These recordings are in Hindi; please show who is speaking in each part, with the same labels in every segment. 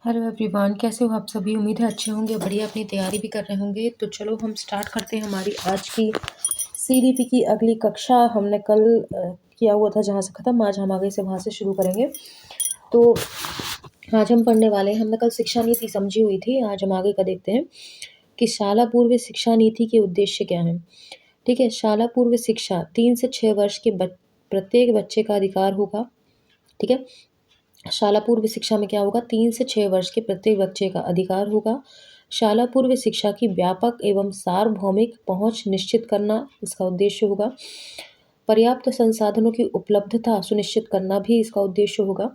Speaker 1: हेलो एवरीवन, कैसे हो आप सभी। उम्मीद है अच्छे होंगे, बढ़िया अपनी तैयारी भी कर रहे होंगे। तो चलो हम स्टार्ट करते हैं हमारी आज की सीडीपी की अगली कक्षा। हमने कल किया हुआ था जहाँ से ख़त्म, आज हम आगे से वहाँ से शुरू करेंगे। तो आज हम पढ़ने वाले हैं, हमने कल शिक्षा नीति समझी हुई थी, आज हम आगे का देखते हैं कि शाला पूर्व शिक्षा नीति के उद्देश्य क्या हैं। ठीक है, शाला पूर्व शिक्षा 3 से 6 वर्ष के प्रत्येक बच्चे का अधिकार होगा। ठीक है, शाला पूर्व शिक्षा में क्या होगा, 3 से 6 वर्ष के प्रत्येक बच्चे का अधिकार होगा। शाला पूर्व शिक्षा की व्यापक एवं सार्वभौमिक पहुंच निश्चित करना इसका उद्देश्य होगा। पर्याप्त संसाधनों की उपलब्धता सुनिश्चित करना भी इसका उद्देश्य होगा।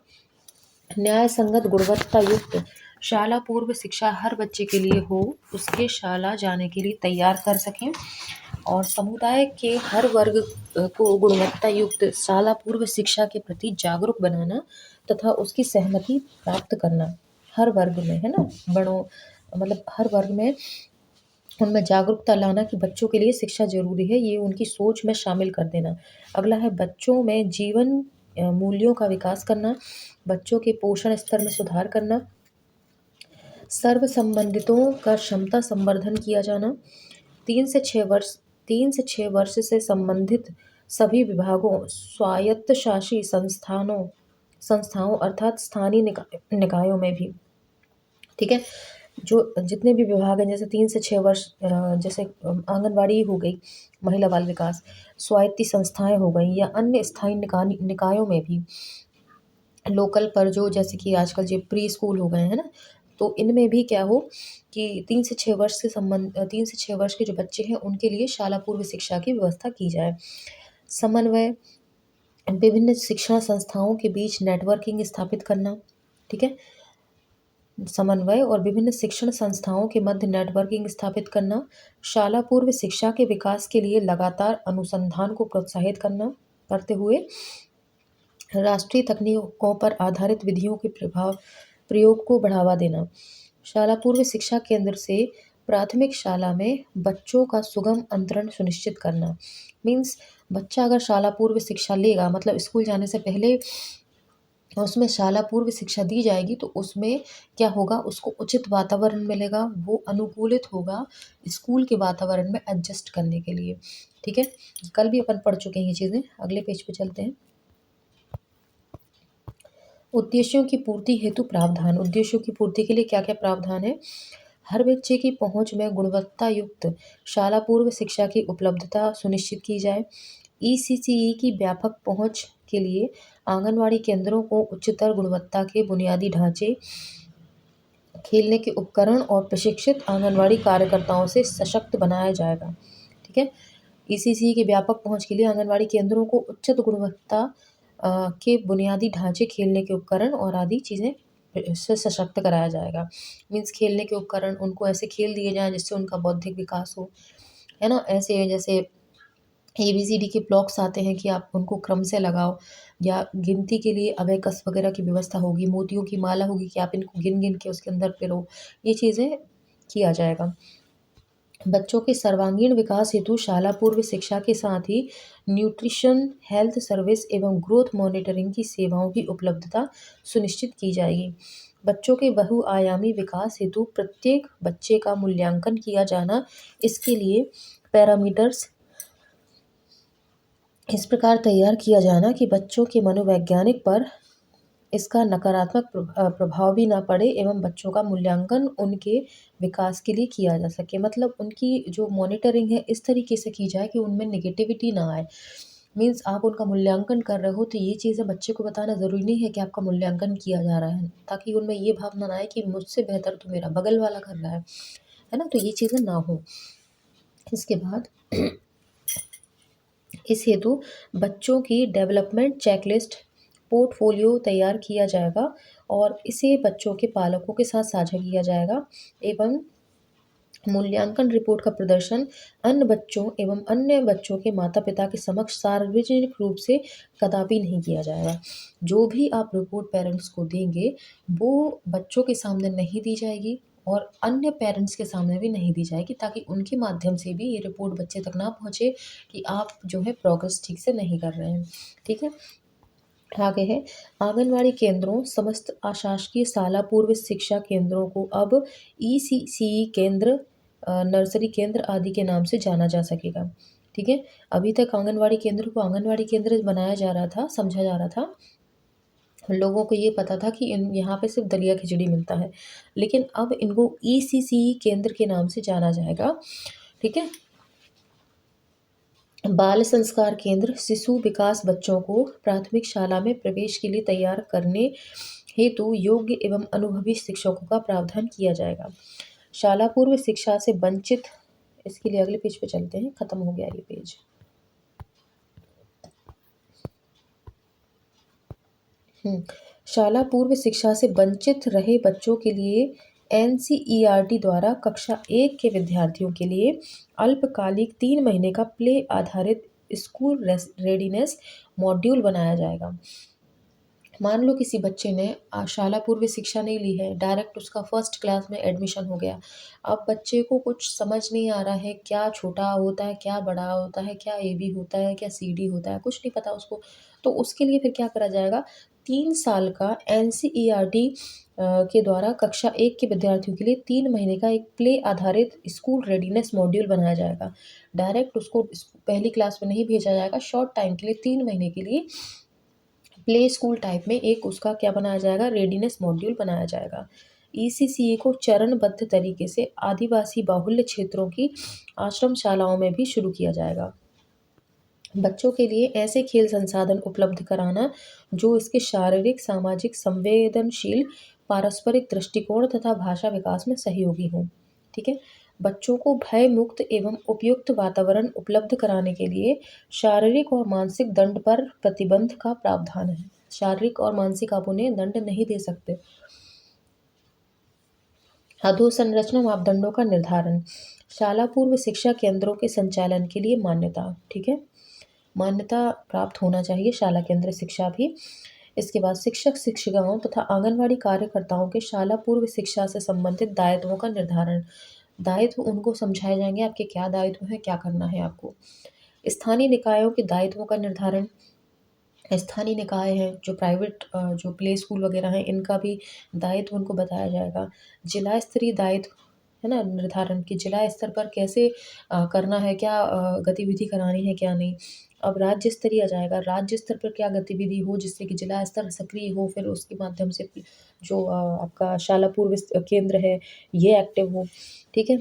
Speaker 1: न्याय संगत गुणवत्ता युक्त शाला पूर्व शिक्षा हर बच्चे के लिए हो, उसके शाला जाने के लिए तैयार कर सकें और समुदाय के हर वर्ग को गुणवत्ता युक्त शाला पूर्व शिक्षा के प्रति जागरूक बनाना तथा उसकी सहमति प्राप्त करना। हर वर्ग में, है ना, बड़ों मतलब हर वर्ग में उनमें जागरूकता लाना कि बच्चों के लिए शिक्षा जरूरी है, ये उनकी सोच में शामिल कर देना। अगला है बच्चों में जीवन मूल्यों का विकास करना, बच्चों के पोषण स्तर में सुधार करना, सर्व संबंधितों का क्षमता संवर्धन किया जाना। 3 से 6 वर्ष से संबंधित सभी विभागों, स्वायत्तशासी संस्थाओं अर्थात स्थानीय निकायों में भी, ठीक है, जो जितने भी विभाग हैं, जैसे 3 से 6 वर्ष, जैसे आंगनबाड़ी हो गई, महिला बाल विकास, स्वायत्ती संस्थाएं हो गई, या अन्य स्थायी निकायों में भी, लोकल पर जो जैसे कि आजकल जो प्री स्कूल हो गए हैं ना, तो इनमें भी क्या हो कि 3 से 6 वर्ष के जो बच्चे हैं उनके लिए शाला पूर्व शिक्षा की व्यवस्था की जाए। समन्वय, विभिन्न शिक्षण संस्थाओं के बीच नेटवर्किंग स्थापित करना। ठीक है, समन्वय और विभिन्न शिक्षण संस्थाओं के मध्य नेटवर्किंग स्थापित करना। शाला पूर्व शिक्षा के विकास के लिए लगातार अनुसंधान को प्रोत्साहित करते हुए राष्ट्रीय तकनीकों पर आधारित विधियों के प्रयोग को बढ़ावा देना। शाला पूर्व शिक्षा केंद्र से प्राथमिक शाला में बच्चों का सुगम अंतरण सुनिश्चित करना। मीन्स बच्चा अगर शाला पूर्व शिक्षा लेगा, मतलब स्कूल जाने से पहले उसमें शाला पूर्व शिक्षा दी जाएगी, तो उसमें क्या होगा, उसको उचित वातावरण मिलेगा, वो अनुकूलित होगा स्कूल के वातावरण में एडजस्ट करने के लिए। ठीक है, कल भी अपन पढ़ चुके हैं ये चीज़ें। अगले पेज पे चलते हैं। उद्देश्यों की पूर्ति हेतु प्रावधान। उद्देश्यों की पूर्ति के लिए क्या क्या प्रावधान है। हर बच्चे की पहुंच में गुणवत्ता युक्त शाला पूर्व शिक्षा की उपलब्धता सुनिश्चित की जाए। ईसीसीई की व्यापक पहुंच के लिए आंगनवाड़ी केंद्रों को उच्चतर गुणवत्ता के बुनियादी ढांचे, खेलने के उपकरण और प्रशिक्षित आंगनवाड़ी कार्यकर्ताओं से सशक्त बनाया जाएगा। ठीक है, ईसीसीई की व्यापक पहुंच के लिए आंगनवाड़ी केंद्रों को उच्चत गुणवत्ता के बुनियादी ढांचे, खेलने के उपकरण और आदि चीज़ें से सशक्त कराया जाएगा। मीन्स खेलने के उपकरण, उनको ऐसे खेल दिए जाएँ जिससे उनका बौद्धिक विकास हो, है ना। ऐसे जैसे ABCD के ब्लॉक्स आते हैं कि आप उनको क्रम से लगाओ, या गिनती के लिए अबेकस वगैरह की व्यवस्था होगी, मोतियों की माला होगी कि आप इनको गिन गिन के उसके अंदर पिरो, ये चीज़ें किया जाएगा। बच्चों के सर्वांगीण विकास हेतु शाला पूर्व शिक्षा के साथ ही न्यूट्रिशन, हेल्थ सर्विस एवं ग्रोथ मॉनिटरिंग की सेवाओं की उपलब्धता सुनिश्चित की जाएगी। बच्चों के बहुआयामी विकास हेतु प्रत्येक बच्चे का मूल्यांकन किया जाना, इसके लिए पैरामीटर्स इस प्रकार तैयार किया जाना कि बच्चों के मनोवैज्ञानिक पर इसका नकारात्मक प्रभाव भी ना पड़े एवं बच्चों का मूल्यांकन उनके विकास के लिए किया जा सके। मतलब उनकी जो मॉनिटरिंग है इस तरीके से की जाए कि उनमें नेगेटिविटी ना आए। मीन्स आप उनका मूल्यांकन कर रहे हो तो ये चीज़ें बच्चे को बताना ज़रूरी नहीं है कि आपका मूल्यांकन किया जा रहा है, ताकि उनमें ये भावना ना आए कि मुझसे बेहतर तो मेरा बगल वाला कर रहा है ना, तो ये चीज़ें ना हो। इसके बाद इस हेतु बच्चों की डेवलपमेंट चेकलिस्ट, पोर्टफोलियो तैयार किया जाएगा और इसे बच्चों के पालकों के साथ साझा किया जाएगा एवं मूल्यांकन रिपोर्ट का प्रदर्शन अन्य बच्चों एवं अन्य बच्चों के माता पिता के समक्ष सार्वजनिक रूप से कदापि नहीं किया जाएगा। जो भी आप रिपोर्ट पेरेंट्स को देंगे वो बच्चों के सामने नहीं दी जाएगी और अन्य पेरेंट्स के सामने भी नहीं दी जाएगी, ताकि उनके माध्यम से भी ये रिपोर्ट बच्चे तक ना पहुँचे कि आप जो है प्रोग्रेस ठीक से नहीं कर रहे हैं। ठीक है, आगे है आंगनवाड़ी केंद्रों समस्त अशासकीय शाला पूर्व शिक्षा केंद्रों को अब ईसीसी केंद्र, नर्सरी केंद्र आदि के नाम से जाना जा सकेगा। ठीक है, अभी तक आंगनवाड़ी केंद्र को आंगनवाड़ी केंद्र बनाया जा रहा था, समझा जा रहा था। लोगों को ये पता था कि इन यहाँ पे सिर्फ दलिया खिचड़ी मिलता है, लेकिन अब इनको ईसीसी केंद्र के नाम से जाना जाएगा। ठीक है, बाल संस्कार केंद्र शिशु विकास बच्चों को प्राथमिक शाला में प्रवेश के लिए तैयार करने हेतु योग्य एवं अनुभवी शिक्षकों का प्रावधान किया जाएगा। शाला पूर्व शिक्षा से वंचित, इसके लिए अगले पेज पे चलते हैं, खत्म हो गया ये पेज। शाला पूर्व शिक्षा से वंचित रहे बच्चों के लिए एनसीईआरटी द्वारा कक्षा 1 के विद्यार्थियों के लिए अल्पकालिक 3 महीने का प्ले आधारित स्कूल रेडीनेस मॉड्यूल बनाया जाएगा। मान लो किसी बच्चे ने शाला पूर्व शिक्षा नहीं ली है, डायरेक्ट उसका फर्स्ट क्लास में एडमिशन हो गया। अब बच्चे को कुछ समझ नहीं आ रहा है, क्या छोटा होता है, क्या बड़ा होता है, क्या एबी होता है, क्या सीडी होता है, कुछ नहीं पता उसको। तो उसके लिए फिर क्या करा जाएगा, 3 साल का एनसीईआरटी के द्वारा कक्षा 1 के विद्यार्थियों के लिए 3 महीने का एक प्ले आधारित स्कूल रेडीनेस मॉड्यूल बनाया जाएगा। डायरेक्ट उसको पहली क्लास में नहीं भेजा जाएगा, शॉर्ट टाइम के लिए 3 महीने के लिए प्ले स्कूल टाइप में एक उसका क्या बनाया जाएगा, रेडीनेस मॉड्यूल बनाया जाएगा। ईसीसीए को चरणबद्ध तरीके से आदिवासी बाहुल्य क्षेत्रों की आश्रमशालाओं में भी शुरू किया जाएगा। बच्चों के लिए ऐसे खेल संसाधन उपलब्ध कराना जो इसके शारीरिक, सामाजिक, संवेदनशील, पारस्परिक दृष्टिकोण तथा भाषा विकास में सहयोगी हों। ठीक है, बच्चों को भय मुक्त एवं उपयुक्त वातावरण उपलब्ध कराने के लिए शारीरिक और मानसिक दंड पर प्रतिबंध का प्रावधान है। शारीरिक और मानसिक आप उन्हें दंड नहीं दे सकते। अधोसंरचना मापदंडों का निर्धारण, शाला पूर्व शिक्षा केंद्रों के संचालन के लिए मान्यता। ठीक है, मान्यता प्राप्त होना चाहिए शाला केंद्र शिक्षा भी। इसके बाद शिक्षक शिक्षिकाओं तथा आंगनवाड़ी कार्यकर्ताओं के शाला पूर्व शिक्षा से संबंधित दायित्वों का निर्धारण। दायित्व उनको समझाए जाएंगे, आपके क्या दायित्व है, क्या करना है आपको। स्थानीय निकायों के दायित्वों का निर्धारण, स्थानीय निकाय हैं जो प्राइवेट जो प्ले स्कूल वगैरह हैं, इनका भी दायित्व उनको बताया जाएगा। जिला स्तरीय दायित्व है ना, निर्धारण कि जिला स्तर पर कैसे करना है, क्या गतिविधि करानी है, क्या नहीं। अब राज्य स्तरीय आ जाएगा, राज्य स्तर पर क्या गतिविधि हो जिससे कि जिला स्तर सक्रिय हो, फिर उसके माध्यम से जो आपका शाला पूर्व केंद्र है ये एक्टिव हो। ठीक है,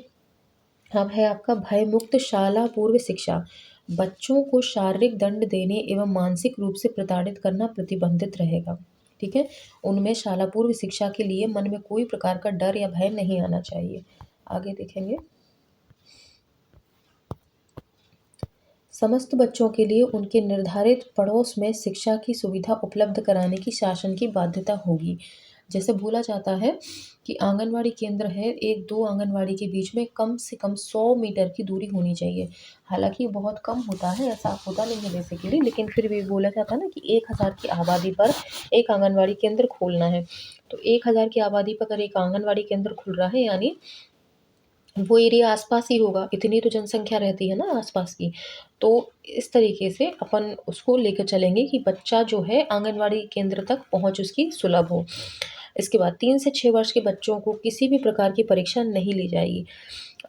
Speaker 1: अब है आपका भय मुक्त शाला पूर्व शिक्षा। बच्चों को शारीरिक दंड देने एवं मानसिक रूप से प्रताड़ित करना प्रतिबंधित रहेगा। ठीक है, उनमें शाला पूर्व शिक्षा के लिए मन में कोई प्रकार का डर या भय नहीं आना चाहिए। आगे देखेंगे, समस्त बच्चों के लिए उनके निर्धारित पड़ोस में शिक्षा की सुविधा उपलब्ध कराने की शासन की बाध्यता होगी। जैसे बोला जाता है कि आंगनवाड़ी केंद्र है, 1-2 आंगनवाड़ी के बीच में कम से कम 100 मीटर की दूरी होनी चाहिए। हालांकि बहुत कम होता है, ऐसा होता नहीं है बेसिकली, लेकिन फिर भी बोला जाता है ना कि 1000 की आबादी पर एक आंगनवाड़ी केंद्र खोलना है। तो 1000 की आबादी पर अगर एक आंगनवाड़ी केंद्र खुल रहा है, यानी वो एरिया आसपास ही होगा, इतनी तो जनसंख्या रहती है ना आसपास की। तो इस तरीके से अपन उसको लेकर चलेंगे कि बच्चा जो है आंगनवाड़ी केंद्र तक पहुंच उसकी सुलभ हो। इसके बाद 3 से 6 वर्ष के बच्चों को किसी भी प्रकार की परीक्षा नहीं ली जाएगी।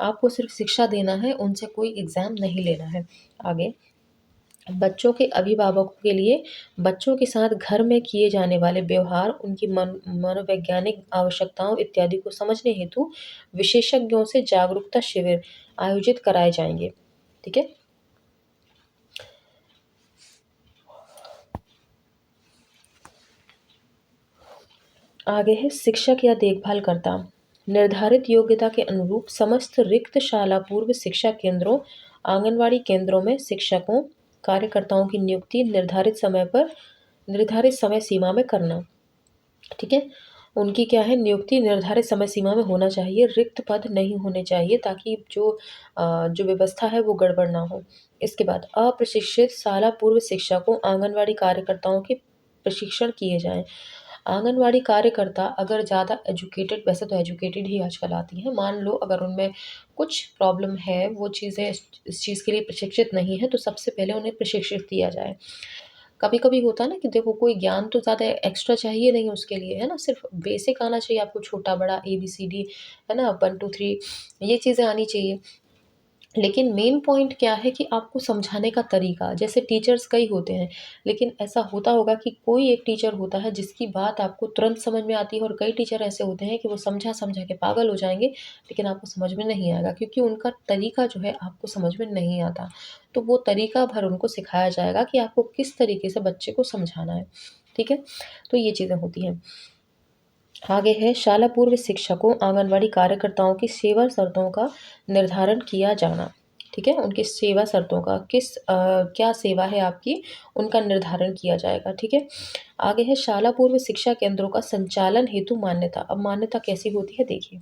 Speaker 1: आपको सिर्फ शिक्षा देना है, उनसे कोई एग्ज़ाम नहीं लेना है। आगे, बच्चों के अभिभावकों के लिए बच्चों के साथ घर में किए जाने वाले व्यवहार, उनकी मनोवैज्ञानिक आवश्यकताओं इत्यादि को समझने हेतु विशेषज्ञों से जागरूकता शिविर आयोजित कराए जाएंगे। ठीक है, आगे है शिक्षक या देखभालकर्ता। निर्धारित योग्यता के अनुरूप समस्त रिक्त शाला पूर्व शिक्षा केंद्रों, आंगनवाड़ी केंद्रों में शिक्षकों, कार्यकर्ताओं की नियुक्ति निर्धारित समय सीमा में करना। ठीक है, उनकी क्या है, नियुक्ति निर्धारित समय सीमा में होना चाहिए, रिक्त पद नहीं होने चाहिए, ताकि जो व्यवस्था है वो गड़बड़ ना हो। इसके बाद अप्रशिक्षित शाला पूर्व शिक्षकों, आंगनवाड़ी कार्यकर्ताओं के प्रशिक्षण किए जाएं। आंगनवाड़ी कार्यकर्ता अगर ज़्यादा एजुकेटेड, वैसे तो एजुकेटेड ही आजकल आती हैं, मान लो अगर उनमें कुछ प्रॉब्लम है, वो चीज़ें इस चीज़ के लिए प्रशिक्षित नहीं है, तो सबसे पहले उन्हें प्रशिक्षित किया जाए। कभी कभी होता है ना कि देखो कोई ज्ञान तो ज़्यादा एक्स्ट्रा चाहिए नहीं उसके लिए, है ना, सिर्फ बेसिक आना चाहिए आपको, छोटा बड़ा ABCD, है ना, 1 2 3, ये चीज़ें आनी चाहिए। लेकिन मेन पॉइंट क्या है कि आपको समझाने का तरीका, जैसे टीचर्स कई होते हैं, लेकिन ऐसा होता होगा कि कोई एक टीचर होता है जिसकी बात आपको तुरंत समझ में आती है, और कई टीचर ऐसे होते हैं कि वो समझा समझा के पागल हो जाएंगे, लेकिन आपको समझ में नहीं आएगा क्योंकि उनका तरीका जो है आपको समझ में नहीं आता। तो वो तरीका भर उनको सिखाया जाएगा कि आपको किस तरीके से बच्चे को समझाना है। ठीक है, तो ये चीज़ें होती हैं। आगे है शाला पूर्व शिक्षकों आंगनवाड़ी कार्यकर्ताओं की सेवा शर्तों का निर्धारण किया जाना। ठीक है, उनकी सेवा शर्तों का क्या सेवा है आपकी, उनका निर्धारण किया जाएगा। ठीक है, आगे है शाला पूर्व शिक्षा केंद्रों का संचालन हेतु मान्यता। अब मान्यता कैसी होती है देखिए,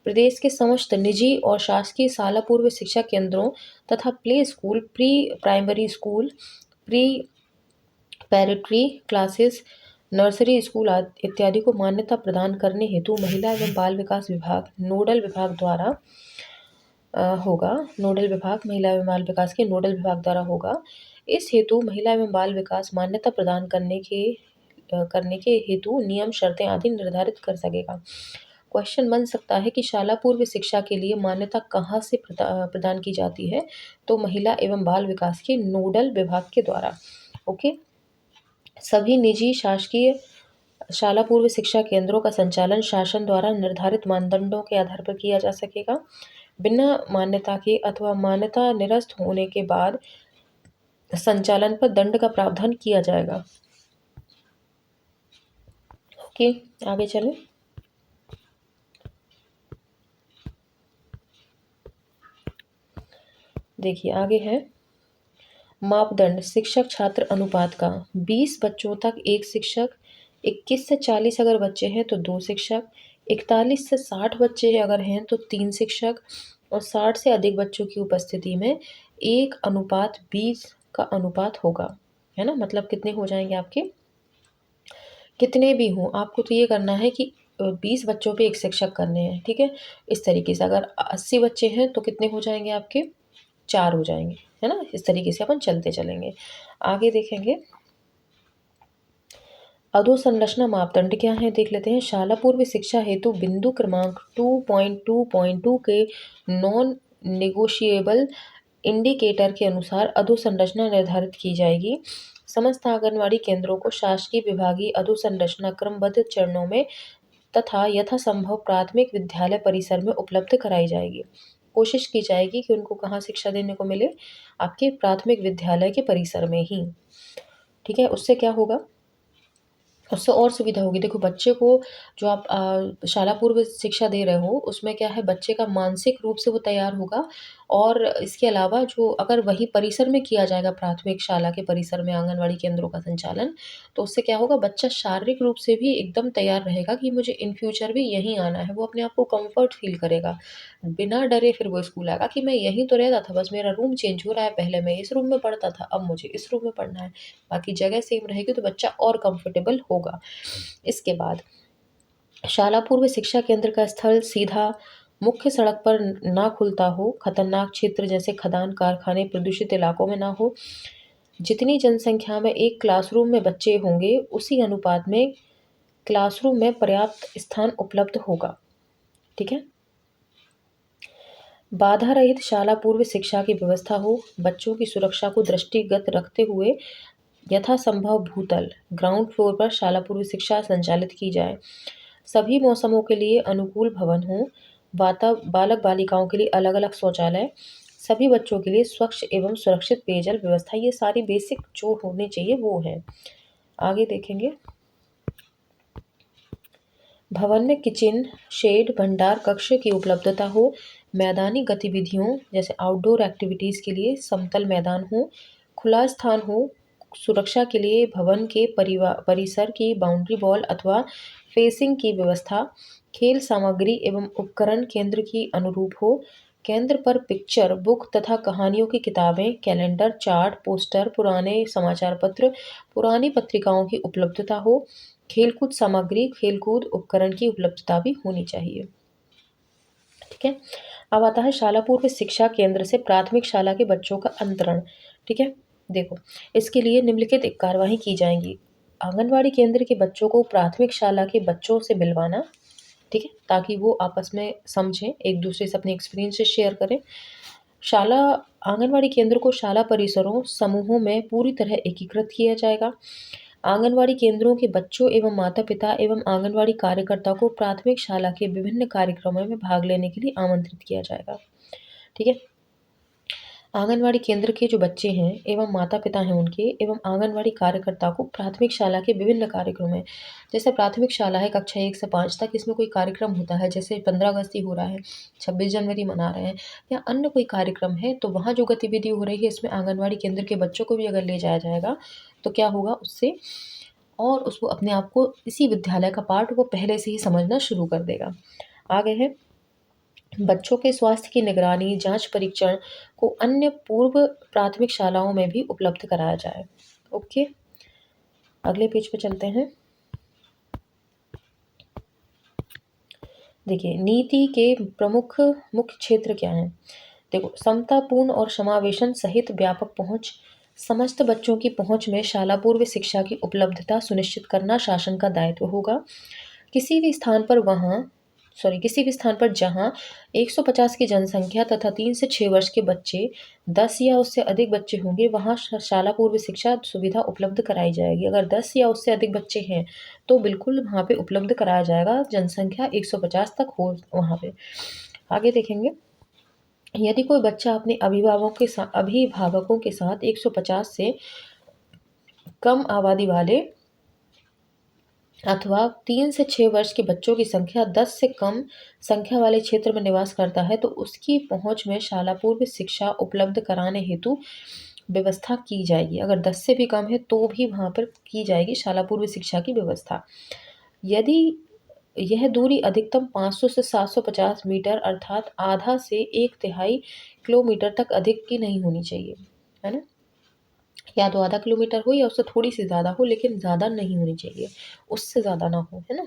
Speaker 1: प्रदेश के समस्त निजी और शासकीय शाला पूर्व शिक्षा केंद्रों तथा play school, pre primary school, preparatory classes, nursery school आदि इत्यादि को मान्यता प्रदान करने हेतु महिला एवं बाल विकास विभाग नोडल विभाग द्वारा होगा। नोडल विभाग महिला एवं बाल विकास के नोडल विभाग द्वारा होगा। इस हेतु महिला एवं बाल विकास मान्यता प्रदान करने के हेतु नियम शर्तें आदि निर्धारित कर सकेगा। क्वेश्चन बन सकता है कि शाला पूर्व शिक्षा के लिए मान्यता कहाँ से प्रदान की जाती है, तो महिला एवं बाल विकास के नोडल विभाग के द्वारा। ओके, सभी निजी शासकीय शाला पूर्व शिक्षा केंद्रों का संचालन शासन द्वारा निर्धारित मानदंडों के आधार पर किया जा सकेगा। बिना मान्यता के अथवा मान्यता निरस्त होने के बाद संचालन पर दंड का प्रावधान किया जाएगा। ओके, आगे चलें। देखिए आगे है मापदंड शिक्षक छात्र अनुपात का। 20 बच्चों तक एक शिक्षक, 21 से 40 अगर बच्चे हैं तो 2 शिक्षक, 41 से 60 बच्चे अगर हैं तो 3 शिक्षक, और 60 से अधिक बच्चों की उपस्थिति में 1:20 का अनुपात होगा। है ना, मतलब कितने हो जाएंगे आपके, कितने भी हों, आपको तो ये करना है कि 20 बच्चों पे एक शिक्षक करने हैं। ठीक है, इस तरीके से अगर 80 बच्चे हैं तो कितने हो जाएंगे आपके, 4 हो जाएंगे। है ना, इस तरीके से अपन चलते चलेंगे। आगे देखेंगे अधोसंरचना मापदंड क्या है, देख लेते हैं। शाला पूर्व शिक्षा हेतु बिंदु क्रमांक 2.2.2 के नॉन नेगोशिएबल इंडिकेटर के अनुसार अधोसंरचना निर्धारित की जाएगी। समस्त आंगनवाड़ी केंद्रों को शासकीय विभागीय अधोसंरचना क्रमबद्ध चरणों में तथा यथासंभव प्राथमिक विद्यालय परिसर में उपलब्ध कराई जाएगी। कोशिश की जाएगी कि उनको कहाँ शिक्षा देने को मिले, आपके प्राथमिक विद्यालय के परिसर में ही। ठीक है, उससे क्या होगा, उससे और सुविधा होगी। देखो बच्चे को जो आप शाला पूर्व शिक्षा दे रहे हो उसमें क्या है, बच्चे का मानसिक रूप से वो तैयार होगा, और इसके अलावा जो अगर वही परिसर में किया जाएगा, प्राथमिक शाला के परिसर में आंगनवाड़ी केंद्रों का संचालन, तो उससे क्या होगा, बच्चा शारीरिक रूप से भी एकदम तैयार रहेगा कि मुझे इन फ्यूचर भी यहीं आना है। वो अपने आप को कम्फर्ट फील करेगा, बिना डरे फिर वो स्कूल आएगा कि मैं यहीं तो रहता था, बस मेरा रूम चेंज हो रहा है, पहले मैं इस रूम में पढ़ता था, अब मुझे इस रूम में पढ़ना है, बाकी जगह सेम रहेगी, तो बच्चा और कंफर्टेबल होगा। इसके बाद शाला पूर्व शिक्षा केंद्र का स्थल सीधा मुख्य सड़क पर ना खुलता हो, खतरनाक क्षेत्र जैसे खदान, कारखाने, प्रदूषित इलाकों में ना हो। जितनी जनसंख्या में एक क्लासरूम में बच्चे होंगे उसी अनुपात में क्लासरूम में पर्याप्त स्थान उपलब्ध होगा। ठीक है, बाधा रहित शाला पूर्व शिक्षा की व्यवस्था हो, बच्चों की सुरक्षा को दृष्टिगत रखते हुए यथासंभव भूतल ग्राउंड फ्लोर पर शाला पूर्व शिक्षा संचालित की जाए। सभी मौसमों के लिए अनुकूल भवन हो, बालक बालिकाओं के लिए अलग अलग शौचालय, सभी बच्चों के लिए स्वच्छ एवं सुरक्षित पेयजल व्यवस्था, ये सारी बेसिक जो होने चाहिए वो है। आगे देखेंगे, भवन में किचन, शेड, भंडार कक्ष की उपलब्धता हो, मैदानी गतिविधियों जैसे आउटडोर एक्टिविटीज़ के लिए समतल मैदान हो, खुला स्थान हो, सुरक्षा के लिए भवन के परिसर की बाउंड्री वॉल अथवा फेंसिंग की व्यवस्था, खेल सामग्री एवं उपकरण केंद्र की अनुरूप हो, केंद्र पर पिक्चर बुक तथा कहानियों की किताबें, कैलेंडर, चार्ट, पोस्टर, पुराने समाचार पत्र, पुरानी पत्रिकाओं की उपलब्धता हो, खेलकूद सामग्री, खेलकूद उपकरण की उपलब्धता भी होनी चाहिए। ठीक है, अब आता है शाला पूर्व शिक्षा केंद्र से प्राथमिक शाला के बच्चों का अंतरण। ठीक है, देखो, इसके लिए निम्नलिखित एक कार्यवाही की जाएंगी। आंगनवाड़ी केंद्र के बच्चों को प्राथमिक शाला के बच्चों से मिलवाना, ठीक है, ताकि वो आपस में समझें, एक दूसरे से अपने एक्सपीरियंसेस शेयर करें। शाला आंगनवाड़ी केंद्र को शाला परिसरों समूहों में पूरी तरह एकीकृत किया जाएगा। आंगनवाड़ी केंद्रों के बच्चों एवं माता पिता एवं आंगनवाड़ी कार्यकर्ता को प्राथमिक शाला के विभिन्न कार्यक्रमों में भाग लेने के लिए आमंत्रित किया जाएगा। ठीक है। आंगनवाड़ी केंद्र के जो बच्चे हैं एवं माता पिता हैं उनके एवं आंगनवाड़ी कार्यकर्ता को प्राथमिक शाला के विभिन्न कार्यक्रम हैं, जैसे प्राथमिक शाला है कक्षा 1 से 5 तक, इसमें कोई कार्यक्रम होता है, जैसे 15 अगस्त ही हो रहा है, 26 जनवरी मना रहे हैं या अन्य कोई कार्यक्रम है, तो वहाँ जो गतिविधि हो रही है इसमें आंगनवाड़ी केंद्र के बच्चों को भी अगर ले जाया जाएगा तो क्या होगा उससे, और उसको अपने आप को इसी विद्यालय का पाठ वो पहले से ही समझना शुरू कर देगा। आगे है, बच्चों के स्वास्थ्य की निगरानी, जांच, परीक्षण को अन्य पूर्व प्राथमिक शालाओं में भी उपलब्ध कराया जाए। ओके, अगले पेज पे चलते हैं। देखिए, नीति के प्रमुख मुख्य क्षेत्र क्या हैं। देखो, समतापूर्ण और समावेशन सहित व्यापक पहुंच, समस्त बच्चों की पहुंच में शाला पूर्व शिक्षा की उपलब्धता सुनिश्चित करना शासन का दायित्व होगा। किसी भी स्थान पर जहां 150 की जनसंख्या तथा 3 से 6 वर्ष के बच्चे 10 या उससे अधिक बच्चे होंगे, वहां शाला पूर्व शिक्षा सुविधा उपलब्ध कराई जाएगी। अगर 10 या उससे अधिक बच्चे हैं तो बिल्कुल वहां पे उपलब्ध कराया जाएगा, जनसंख्या 150 तक हो वहां पे। आगे देखेंगे, यदि कोई बच्चा अपने अभिभावकों के साथ 150 से कम आबादी वाले अथवा 3 से 6 वर्ष के बच्चों की संख्या 10 से कम संख्या वाले क्षेत्र में निवास करता है तो उसकी पहुंच में शाला पूर्व शिक्षा उपलब्ध कराने हेतु व्यवस्था की जाएगी। अगर 10 से भी कम है तो भी वहां पर की जाएगी शाला पूर्व शिक्षा की व्यवस्था। यदि यह दूरी अधिकतम 500 से 750 मीटर अर्थात आधा से 1/3 किलोमीटर तक अधिक की नहीं होनी चाहिए, है ना। या तो आधा किलोमीटर हो या उससे थोड़ी सी ज़्यादा हो, लेकिन ज़्यादा नहीं होनी चाहिए, उससे ज़्यादा ना हो, है ना।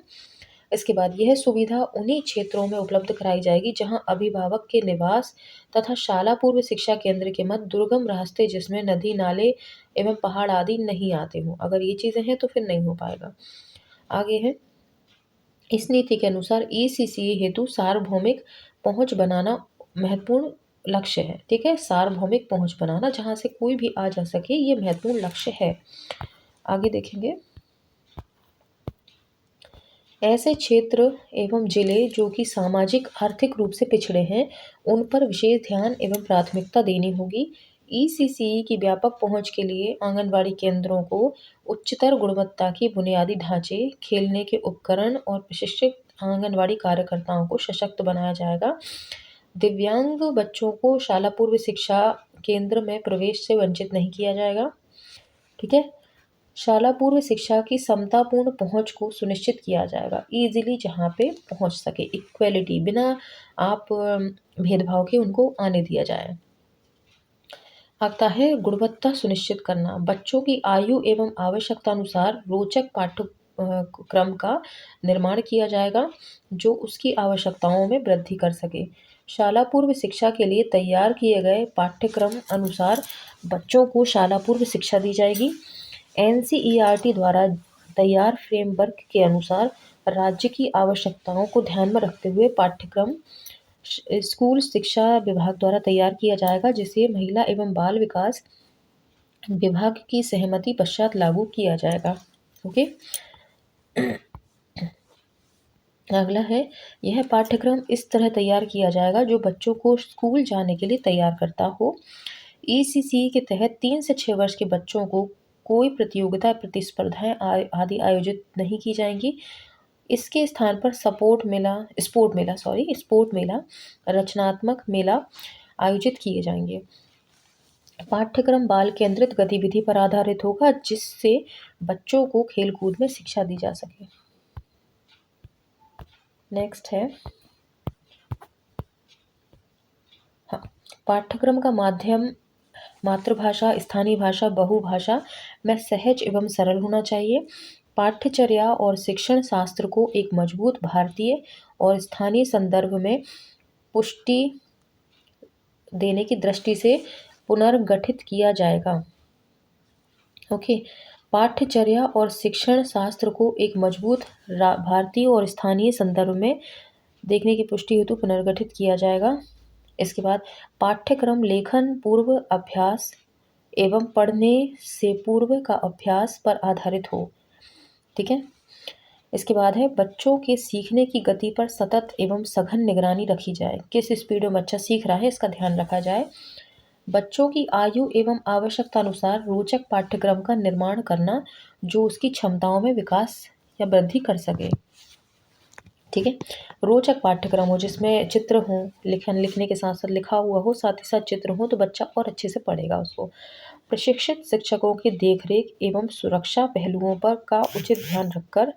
Speaker 1: इसके बाद यह सुविधा उन्हीं क्षेत्रों में उपलब्ध कराई जाएगी जहां अभिभावक के निवास तथा शाला पूर्व शिक्षा केंद्र के मध्य दुर्गम रास्ते जिसमें नदी, नाले एवं पहाड़ आदि नहीं आते हों। अगर ये चीज़ें हैं तो फिर नहीं हो पाएगा। आगे है, इस नीति के अनुसार ईसीसी हेतु सार्वभौमिक पहुंच बनाना महत्वपूर्ण लक्ष्य है। ठीक है, सार्वभौमिक पहुंच बनाना जहां से कोई भी आ जा सके, ये महत्वपूर्ण लक्ष्य है। आगे देखेंगे, ऐसे क्षेत्र एवं जिले जो कि सामाजिक आर्थिक रूप से पिछड़े हैं उन पर विशेष ध्यान एवं प्राथमिकता देनी होगी। ईसीसी की व्यापक पहुंच के लिए आंगनवाड़ी केंद्रों को उच्चतर गुणवत्ता की बुनियादी ढांचे, खेलने के उपकरण और प्रशिक्षित आंगनवाड़ी कार्यकर्ताओं को सशक्त बनाया जाएगा। दिव्यांग बच्चों को शाला पूर्व शिक्षा केंद्र में प्रवेश से वंचित नहीं किया जाएगा। ठीक है, शाला पूर्व शिक्षा की समतापूर्ण पहुंच को सुनिश्चित किया जाएगा, इजीली जहाँ पे पहुंच सके, इक्वलिटी, बिना आप भेदभाव के उनको आने दिया जाए। आता है गुणवत्ता सुनिश्चित करना, बच्चों की आयु एवं आवश्यकता अनुसार रोचक पाठ्यक्रम का निर्माण किया जाएगा जो उसकी आवश्यकताओं में वृद्धि कर सके। शाला पूर्व शिक्षा के लिए तैयार किए गए पाठ्यक्रम अनुसार बच्चों को शाला पूर्व शिक्षा दी जाएगी। एनसीईआरटी द्वारा तैयार फ्रेमवर्क के अनुसार राज्य की आवश्यकताओं को ध्यान में रखते हुए पाठ्यक्रम स्कूल शिक्षा विभाग द्वारा तैयार किया जाएगा, जिसे महिला एवं बाल विकास विभाग की सहमति पश्चात लागू किया जाएगा। ओके, अगला है, यह पाठ्यक्रम इस तरह तैयार किया जाएगा जो बच्चों को स्कूल जाने के लिए तैयार करता हो। ईसीसी के तहत 3 से 6 वर्ष के बच्चों को कोई प्रतियोगिता, प्रतिस्पर्धाएं आदि आयोजित नहीं की जाएंगी। इसके स्थान पर स्पोर्ट मेला, रचनात्मक मेला आयोजित किए जाएंगे। पाठ्यक्रम बाल केंद्रित गतिविधि पर आधारित होगा जिससे बच्चों को खेलकूद में शिक्षा दी जा सके। नेक्स्ट है, हाँ, पाठ्यक्रम का माध्यम मातृभाषा, स्थानीय भाषा, बहुभाषा में सहज एवं सरल होना चाहिए। पाठ्यचर्या और शिक्षण शास्त्र को एक मजबूत भारतीय और स्थानीय संदर्भ में पुष्टि देने की दृष्टि से पुनर्गठित किया जाएगा। ओके। पाठ्यचर्या और शिक्षण शास्त्र को एक मजबूत भारतीय और स्थानीय संदर्भ में देखने की पुष्टि हेतु पुनर्गठित किया जाएगा। इसके बाद पाठ्यक्रम लेखन पूर्व अभ्यास एवं पढ़ने से पूर्व का अभ्यास पर आधारित हो। ठीक है। इसके बाद है बच्चों के सीखने की गति पर सतत एवं सघन निगरानी रखी जाए। किस स्पीड में बच्चा सीख रहा है इसका ध्यान रखा जाए। बच्चों की आयु एवं आवश्यकता अनुसार रोचक पाठ्यक्रम का निर्माण करना जो उसकी क्षमताओं में विकास या वृद्धि कर सके। ठीक है। रोचक पाठ्यक्रम हो जिसमें चित्र हो, लिखने के साथ साथ लिखा हुआ हो, साथ ही साथ चित्र हो, तो बच्चा और अच्छे से पढ़ेगा उसको। प्रशिक्षित शिक्षकों की देखरेख एवं सुरक्षा पहलुओं पर का उचित ध्यान रखकर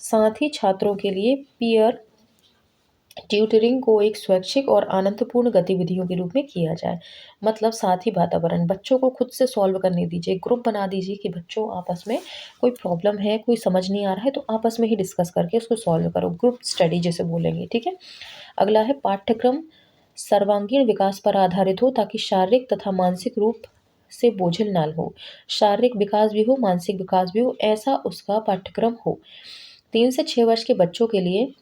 Speaker 1: साथ ही छात्रों के लिए पीयर ट्यूटरिंग को एक स्वैच्छिक और आनंदपूर्ण गतिविधियों के रूप में किया जाए। मतलब साथ ही वातावरण बच्चों को खुद से सॉल्व करने दीजिए, ग्रुप बना दीजिए कि बच्चों आपस में कोई प्रॉब्लम है, कोई समझ नहीं आ रहा है तो आपस में ही डिस्कस करके उसको सॉल्व करो, ग्रुप स्टडी जैसे बोलेंगे। ठीक है। अगला है पाठ्यक्रम सर्वांगीण विकास पर आधारित हो ताकि शारीरिक तथा मानसिक रूप से बोझिल ना हो। शारीरिक विकास भी हो, मानसिक विकास भी हो, ऐसा उसका पाठ्यक्रम हो। 3 से 6 वर्ष के बच्चों के लिए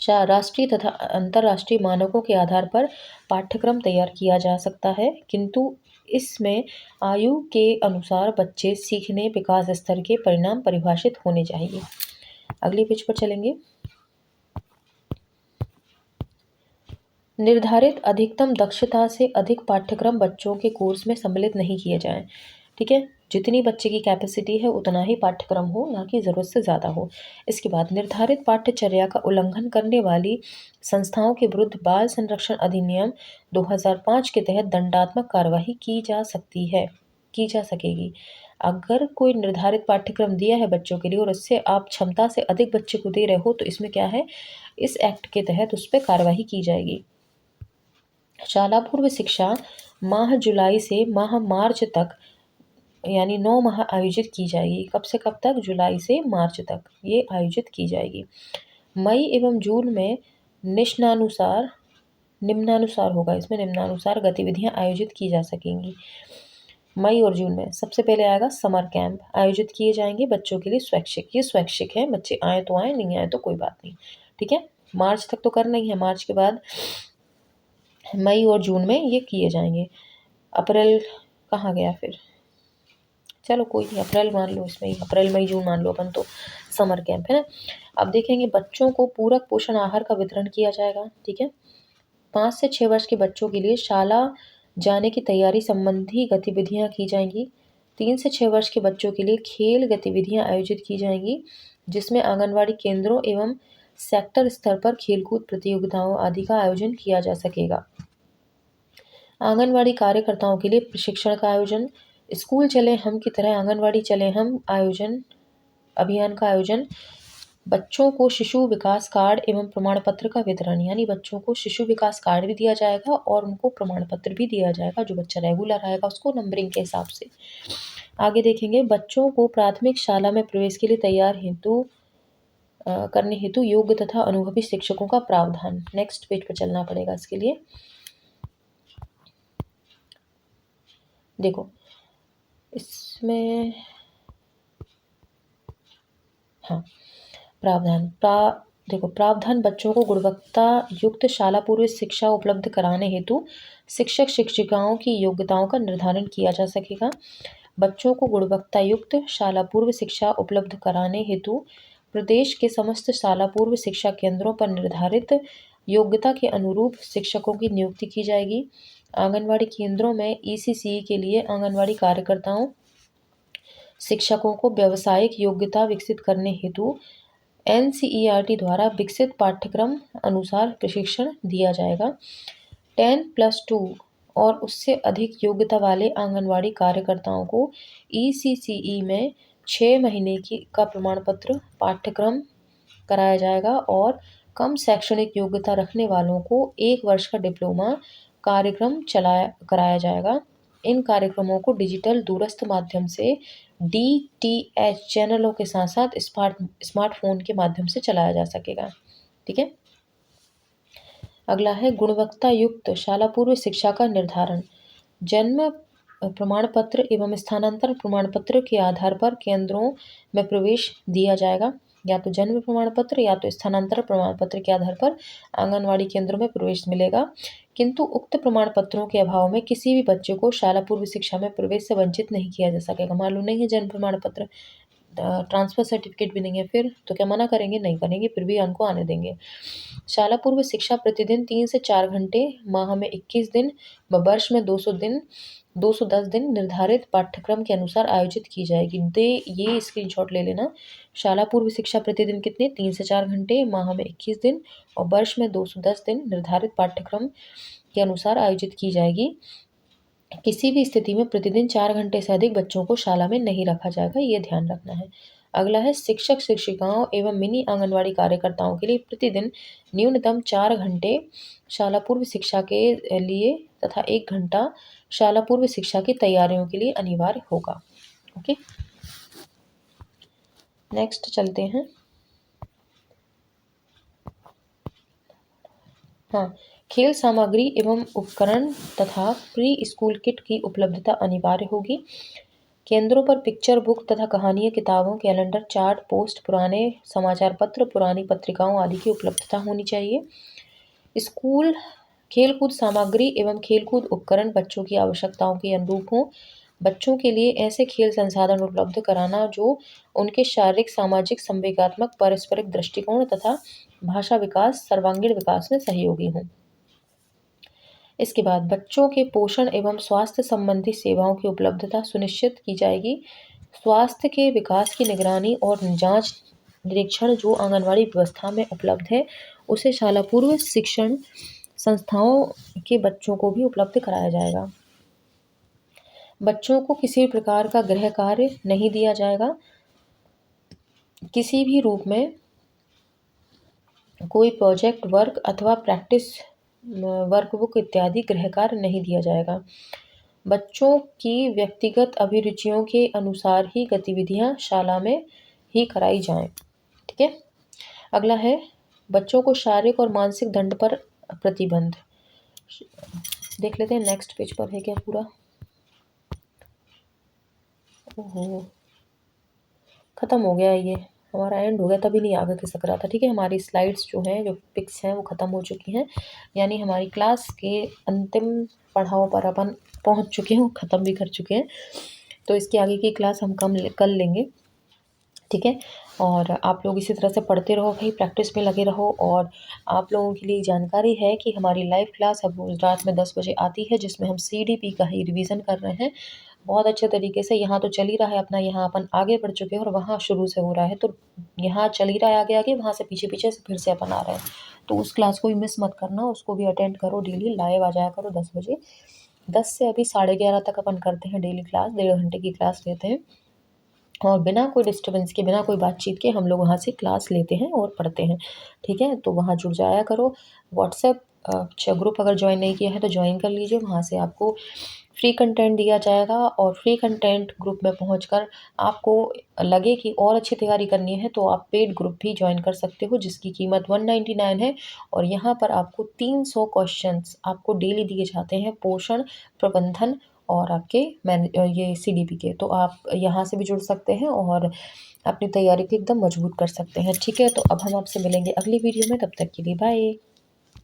Speaker 1: राष्ट्रीय तथा अंतर्राष्ट्रीय मानकों के आधार पर पाठ्यक्रम तैयार किया जा सकता है, किंतु इसमें आयु के अनुसार बच्चे सीखने विकास स्तर के परिणाम परिभाषित होने चाहिए। अगले पेज पर चलेंगे। निर्धारित अधिकतम दक्षता से अधिक पाठ्यक्रम बच्चों के कोर्स में सम्मिलित नहीं किए जाएं। ठीक है। जितनी बच्चे की कैपेसिटी है उतना ही पाठ्यक्रम हो, ना कि ज़रूरत से ज़्यादा हो। इसके बाद निर्धारित पाठ्यचर्या का उल्लंघन करने वाली संस्थाओं के विरुद्ध बाल संरक्षण अधिनियम 2005 के तहत दंडात्मक कार्रवाई की जा सकेगी। अगर कोई निर्धारित पाठ्यक्रम दिया है बच्चों के लिए और इससे आप क्षमता से अधिक बच्चे को दे रहे हो तो इसमें क्या है, इस एक्ट के तहत उस पर कार्रवाई की जाएगी। शाला पूर्व शिक्षा माह जुलाई से माह मार्च तक यानी 9 माह आयोजित की जाएगी। कब से कब तक? जुलाई से मार्च तक ये आयोजित की जाएगी। मई एवं जून में निम्नानुसार होगा, इसमें निम्नानुसार गतिविधियां आयोजित की जा सकेंगी। मई और जून में सबसे पहले आएगा समर कैंप आयोजित किए जाएंगे बच्चों के लिए स्वैच्छिक। ये स्वैच्छिक है, बच्चे आए तो आए, नहीं आए तो कोई बात नहीं। ठीक है। मार्च तक तो करना ही है, मार्च के बाद मई और जून में ये किए जाएंगे। अप्रैल कहाँ गया फिर, चलो कोई नहीं, अप्रैल मान लो, इसमें अप्रैल मई जून मान लो अपन, तो समर कैंप है ना। अब देखेंगे बच्चों को पूरक पोषण आहार का वितरण किया जाएगा। ठीक है। 5 से 6 वर्ष के बच्चों के लिए शाला जाने की तैयारी संबंधी गतिविधियां की जाएंगी। 3 से 6 वर्ष के बच्चों के लिए खेल गतिविधियां आयोजित की जाएंगी जिसमें आंगनवाड़ी केंद्रों एवं सेक्टर स्तर पर खेलकूद प्रतियोगिताओं आदि का आयोजन किया जा सकेगा। आंगनवाड़ी कार्यकर्ताओं के लिए प्रशिक्षण का आयोजन, स्कूल चले हम की तरह आंगनवाड़ी चले हम अभियान का आयोजन, बच्चों को शिशु विकास कार्ड एवं प्रमाण पत्र का वितरण, यानी बच्चों को शिशु विकास कार्ड भी दिया जाएगा और उनको प्रमाण पत्र भी दिया जाएगा। जो बच्चा रेगुलर आएगा उसको नंबरिंग के हिसाब से। आगे देखेंगे बच्चों को प्राथमिक शाला में प्रवेश के लिए तैयार करने हेतु योग्य तथा अनुभवी शिक्षकों का प्रावधान। नेक्स्ट पेज पर चलना पड़ेगा इसके लिए। देखो इसमें हाँ प्रावधान बच्चों को गुणवत्ता युक्त शाला पूर्व शिक्षा उपलब्ध कराने हेतु शिक्षक शिक्षिकाओं की योग्यताओं का निर्धारण किया जा सकेगा। बच्चों को गुणवत्ता युक्त शाला पूर्व शिक्षा उपलब्ध कराने हेतु प्रदेश के समस्त शाला पूर्व शिक्षा केंद्रों पर निर्धारित योग्यता के अनुरूप शिक्षकों की नियुक्ति की जाएगी। आंगनवाड़ी केंद्रों में ECCE के लिए आंगनवाड़ी कार्यकर्ताओं शिक्षकों को व्यावसायिक योग्यता विकसित करने हेतु NCERT द्वारा विकसित पाठ्यक्रम अनुसार प्रशिक्षण दिया जाएगा। 10+2 और उससे अधिक योग्यता वाले आंगनवाड़ी कार्यकर्ताओं को ECCE में 6 महीने का प्रमाण पत्र पाठ्यक्रम कराया जाएगा और कम शैक्षणिक योग्यता रखने वालों को 1 वर्ष का डिप्लोमा कार्यक्रम कराया जाएगा। इन कार्यक्रमों को डिजिटल दूरस्थ माध्यम से DTH चैनलों के साथ साथ स्मार्टफोन के माध्यम से चलाया जा सकेगा। ठीक है। अगला है गुणवत्ता युक्त शाला पूर्व शिक्षा का निर्धारण। जन्म प्रमाण पत्र एवं स्थानांतरण प्रमाण पत्र के आधार पर केंद्रों में प्रवेश दिया जाएगा। या तो जन्म प्रमाण पत्र या तो स्थानांतरण प्रमाण पत्र के आधार पर आंगनवाड़ी केंद्रों में प्रवेश मिलेगा। किंतु उक्त प्रमाण पत्रों के अभाव में किसी भी बच्चे को शाला पूर्व शिक्षा में प्रवेश से वंचित नहीं किया जा सकेगा। मालूम नहीं है जन्म प्रमाण पत्र, ट्रांसफर सर्टिफिकेट भी नहीं है, फिर तो क्या मना करेंगे? नहीं करेंगे, फिर भी उनको आने देंगे। शाला पूर्व शिक्षा प्रतिदिन 3 से 4 घंटे, माह में 21 दिन व वर्ष में 210 दिन निर्धारित पाठ्यक्रम के अनुसार आयोजित की जाएगी। ये स्क्रीनशॉट ले लेना। शाला पूर्व शिक्षा प्रतिदिन कितने? 3 से 4 घंटे, माह में 21 दिन और वर्ष में 210 दिन निर्धारित पाठ्यक्रम के अनुसार आयोजित की जाएगी। किसी भी स्थिति में प्रतिदिन 4 घंटे से अधिक बच्चों को शाला में नहीं रखा जाएगा, ये ध्यान रखना है। अगला है शिक्षक शिक्षिकाओं एवं मिनी आंगनवाड़ी कार्यकर्ताओं के लिए प्रतिदिन न्यूनतम 4 घंटे शाला पूर्व शिक्षा के लिए तथा 1 घंटा शाला पूर्व शिक्षा की तैयारियों के लिए अनिवार्य होगा। ओके, नेक्स्ट चलते हैं। हाँ, खेल सामग्री एवं उपकरण तथा प्री स्कूल किट की उपलब्धता अनिवार्य होगी। केंद्रों पर पिक्चर बुक तथा कहानियाँ, किताबों, कैलेंडर, चार्ट, पोस्ट, पुराने समाचार पत्र, पुरानी पत्रिकाओं आदि की उपलब्धता होनी चाहिए। स्कूल खेलकूद सामग्री एवं खेलकूद उपकरण बच्चों की आवश्यकताओं के अनुरूप हों। बच्चों के लिए ऐसे खेल संसाधन उपलब्ध कराना जो उनके शारीरिक, सामाजिक, संवेगात्मक, पारस्परिक दृष्टिकोण तथा भाषा विकास, सर्वांगीण विकास में सहयोगी हों। इसके बाद बच्चों के पोषण एवं स्वास्थ्य संबंधी सेवाओं की उपलब्धता सुनिश्चित की जाएगी। स्वास्थ्य के विकास की निगरानी और जांच निरीक्षण जो आंगनवाड़ी व्यवस्था में उपलब्ध है, उसे शाला पूर्व शिक्षण संस्थाओं के बच्चों को भी उपलब्ध कराया जाएगा। बच्चों को किसी प्रकार का गृह कार्य नहीं दिया जाएगा। किसी भी रूप में कोई प्रोजेक्ट वर्क अथवा प्रैक्टिस वर्कबुक इत्यादि गृह कार्य नहीं दिया जाएगा। बच्चों की व्यक्तिगत अभिरुचियों के अनुसार ही गतिविधियां शाला में ही कराई जाएं। ठीक है, अगला है बच्चों को शारीरिक और मानसिक दंड पर प्रतिबंध। देख लेते हैं नेक्स्ट पेज पर है क्या पूरा। ओहो, खत्म हो गया, ये हमारा एंड हो गया, तभी नहीं आगे खिसक रहा था। ठीक है, हमारी स्लाइड्स जो हैं, जो पिक्स हैं, वो ख़त्म हो चुकी हैं, यानी हमारी क्लास के अंतिम पड़ाव पर अपन पहुंच चुके हैं, ख़त्म भी कर चुके हैं। तो इसके आगे की क्लास हम कल लेंगे। ठीक है, और आप लोग इसी तरह से पढ़ते रहो भाई, प्रैक्टिस में लगे रहो। और आप लोगों के लिए जानकारी है कि हमारी लाइव क्लास अब रोज़ रात में 10 बजे आती है, जिसमें हम CDP का ही रिवीजन कर रहे हैं बहुत अच्छे तरीके से। यहाँ तो चल ही रहा है अपना, यहाँ अपन आगे बढ़ चुके हैं और वहाँ शुरू से हो रहा है, तो यहाँ चल ही रहा है आगे आगे, वहाँ से पीछे पीछे से फिर से अपन आ रहे हैं। तो उस क्लास को भी मिस मत करना, उसको भी अटेंड करो, डेली लाइव आ जाया करो 10 बजे। 10 से अभी 11:30 तक अपन करते हैं डेली क्लास, 1.5 घंटे की क्लास लेते हैं और बिना कोई डिस्टर्बेंस के, बिना कोई बातचीत के हम लोग वहाँ से क्लास लेते हैं और पढ़ते हैं। ठीक है, तो वहाँ जुड़ जाया करो। व्हाट्सएप ग्रुप अगर ज्वाइन नहीं किया है तो ज्वाइन कर लीजिए, वहाँ से आपको फ्री कंटेंट दिया जाएगा। और फ्री कंटेंट ग्रुप में पहुंचकर आपको लगे कि और अच्छी तैयारी करनी है तो आप पेड ग्रुप भी ज्वाइन कर सकते हो, जिसकी कीमत 199 है। और यहाँ पर आपको 300 क्वेश्चंस आपको डेली दिए जाते हैं, पोषण, प्रबंधन और आपके ये CDP के। तो आप यहाँ से भी जुड़ सकते हैं और अपनी तैयारी को एकदम मजबूत कर सकते हैं। ठीक है, तो अब हम आपसे मिलेंगे अगली वीडियो में, तब तक के लिए बाय।